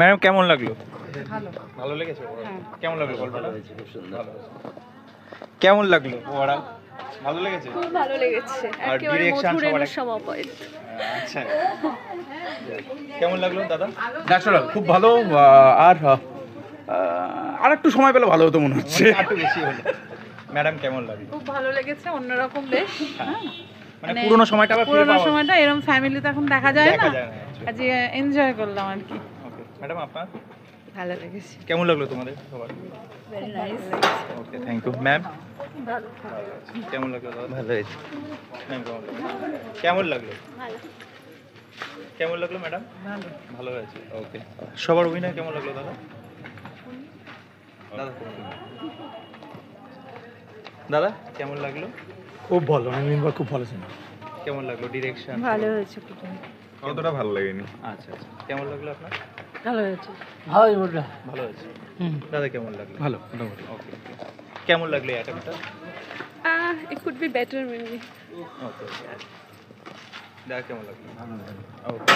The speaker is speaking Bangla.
ম্যাডাম কেমন লাগলো? ভালো। ভালো লেগেছে? হ্যাঁ। কেমন লাগলো গল্পটা? খুব সুন্দর। কেমন লাগলো ওরা? ভালো লেগেছে? খুব ভালো লেগেছে, আর একেবারে direction মধুরেণ সবার সমাপয়েত। আচ্ছা, কেমন লাগলো দাদা? ন্যাচারাল খুব ভালো। আর একটু সময় পেলে ভালো হতো মনে হচ্ছে। একটু বেশি হলো। ম্যাডাম কেমন লাগলো? খুব ভালো লেগেছে, অন্যরকম বেশ। মানে পুরোনো সময়টা আবার ফিরে পুরোনো পাওয়া সময়টা এরকম ফ্যামিলিতে এখন দেখা যায় দেখা না, যায় না actually। আজকে এনজয় করলাম আর কি। ওকে ম্যাডাম, আপনার ভালো লেগেছে। কেমন লাগলো তোমাদের সবার? Very nice. Okay, thank you. Ma'am কেমন লাগলো দাদা? ভালো হয়েছে। ম্যাম কেমন লাগলো? ভালো। কেমন লাগলো ম্যাডাম? ভালো হয়েছে। ওকে, সবার অভিনয় কেমন লাগলো দাদা? দাদা কেমন লাগলো? দাদা কেমন লাগলো? খুব ভালো, মেম্বার খুব ভালো ছিল। কেমন লাগলো ডিরেকশন? ভালো হয়েছে। অতটা ভালো লাগেনি। আচ্ছা আচ্ছা, কেমন লাগলো আপনার? ভালো হয়েছে। ভালো হয়েছে। দাদা কেমন লাগলো? ভালো মোটামুটি। ওকে, কেমন লাগলো এই অ্যাটেম্পটা? It could be better maybe. ওকে, দাদা কেমন লাগলো? ওকে।